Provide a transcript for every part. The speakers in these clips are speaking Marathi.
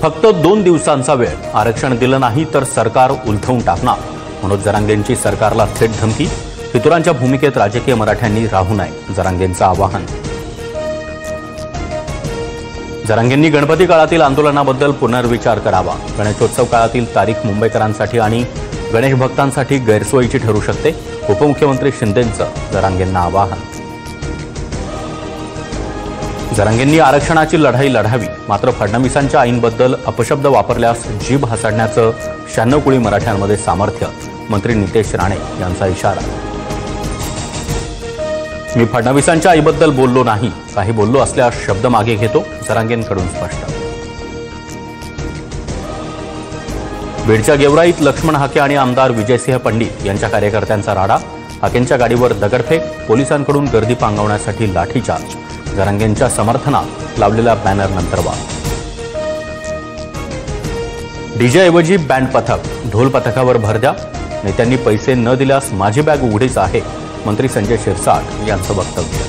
फक्त 2 दिवसांचा वेळ, आरक्षण दिलं नाही तर सरकार उलथवून टाकणार. मनोज जरांगेंची सरकारला थेट धमकी. फितुरांच्या भूमिकेत राजकीय मराठ्यांनी राहू नये, जरांगेंचं आवाहन. जरांगेंनी गणपती काळातील आंदोलनाबद्दल पुनर्विचार करावा. गणेशोत्सव काळातील तारीख मुंबईकरांसाठी आणि गणेश भक्तांसाठी गैरसोयीची ठरू शकते. उपमुख्यमंत्री शिंदेंचं जरांगेंना आवाहन. जरांगेंनी आरक्षणाची लढाई लढावी, मात्र फडणवीसांच्या आईनबद्दल अपशब्द वापरल्यास जीभ हसाडण्याचं 96 कोटी मराठ्यांमध्ये सामर्थ्य. मंत्री नितेश राणे यांचा इशारा. मी फडणवीसांच्या आईबद्दल बोललो नाही, काही बोललो असल्यास शब्द मागे घेतो, जरांगेंकडून स्पष्ट. बीडच्या गेवराईत लक्ष्मण हाके आणि आमदार विजयसिंह पंडित यांच्या कार्यकर्त्यांचा राडा. हाकेंच्या गाडीवर दगडफेक, पोलिसांकडून गर्दी पांगवण्यासाठी लाठीचार्ज. जरांगेंच्या समर्थनात लावलेला बॅनर नंतर वाद. डीजेऐवजी बँड पथक, ढोल पथकावर भर द्या. नेत्यांनी पैसे न दिल्यास माझी बॅग उघडीच आहे, मंत्री संजय शिरसाट यांचं वक्तव्य.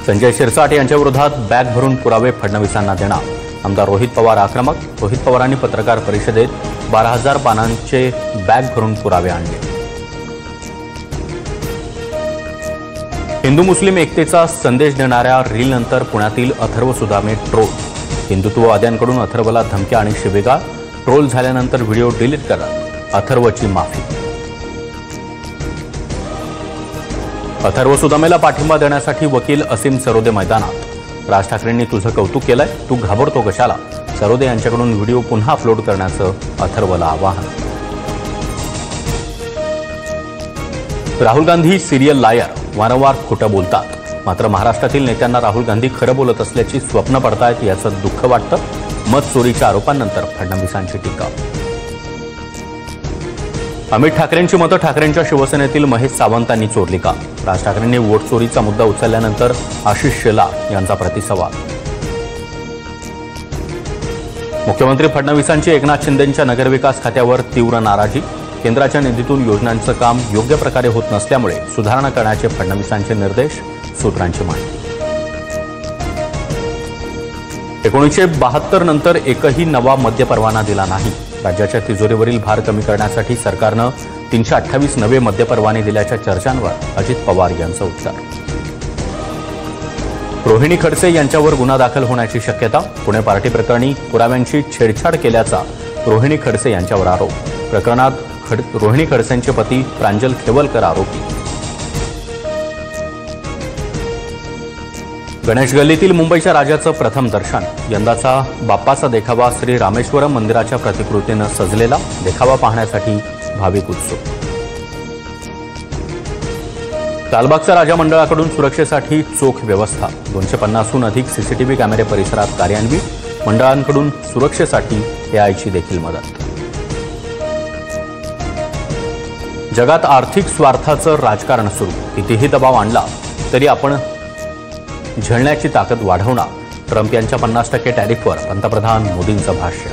संजय शिरसाट यांच्या विरोधात बॅग भरून पुरावे फडणवीसांना देणार. आमदार रोहित पवार आक्रमक. रोहित पवारांनी पत्रकार परिषदेत 12,000 पानांचे बॅग भरून पुरावे आणले. हिंदू मुस्लिम एकतेचा संदेश देणाऱ्या रीलनंतर पुण्यातील अथर्व सुदामे ट्रोल. हिंदुत्ववाद्यांकडून अथर्वला धमक्या आणि शिवीगाळ. ट्रोल झाल्यानंतर व्हिडिओ डिलीट करत अथर्वची माफी. अथर्व सुदामेला पाठिंबा देण्यासाठी वकील असीम सरोदे मैदानात. राज ठाकरेंनी तुझं कौतुक केलंय, तू घाबरतो कशाला? सरोदे यांच्याकडून व्हिडिओ पुन्हा अपलोड करण्याचं अथर्वला आवाहन. राहुल गांधी सिरियल लायर, वारंवार खोटं बोलतात. मात्र महाराष्ट्रातील नेत्यांना राहुल गांधी खरं बोलत असल्याची स्वप्न पडतायत, याचं दुःख वाटतं. मत चोरीच्या आरोपांनंतर फडणवीसांची टीका. अमित ठाकरेंची मतं ठाकरेंच्या शिवसेनेतील महेश सावंतांनी चोरली का? राज ठाकरेंनी वोट चोरीचा मुद्दा उचलल्यानंतर आशिष शेलार यांचा प्रतिसवाल. मुख्यमंत्री फडणवीसांची एकनाथ शिंदेंच्या नगरविकास खात्यावर तीव्र नाराजी. केंद्राच्या निधीतून योजनांचं काम योग्य प्रकारे होत नसल्यामुळे सुधारणा करण्याचे फडणवीसांचे निर्देश. सूत्रांची माहिती. 1972 नंतर एकही नवा मद्य परवाना दिला नाही. राज्याच्या तिजोरीवरील भार कमी करण्यासाठी सरकारनं 328 नवे मद्य परवाने दिल्याच्या चर्चांवर अजित पवार यांचं उत्तर. रोहिणी खडसे यांच्यावर गुन्हा दाखल होण्याची शक्यता. पुणे पार्टी प्रकरणी पुराव्यांची छेडछाड केल्याचा रोहिणी खडसे यांच्यावर आरोप. प्रकरणात रोहिणी खडसेंचे पती प्रांजल खेवलकर आरोपी. गणेश गल्लीतील मुंबईच्या राजाचं प्रथम दर्शन. यंदाचा बाप्पाचा देखावा श्री रामेश्वरम मंदिराच्या प्रतिकृतीनं सजलेला. देखावा पाहण्यासाठी भाविक उत्सुक. लालबागचा राजा मंडळाकडून सुरक्षेसाठी चोख व्यवस्था. 250हून अधिक सीसीटीव्ही कॅमेरे परिसरात कार्यान्वित. मंडळांकडून सुरक्षेसाठी एआयची देखील मदत. जगात आर्थिक स्वार्थाचं राजकारण सुरू. कितीही दबाव आणला तरी आपण झेलण्याची ताकद वाढवणार. ट्रम्प यांच्या 50% टॅरिफवर पंतप्रधान मोदींचं भाष्य.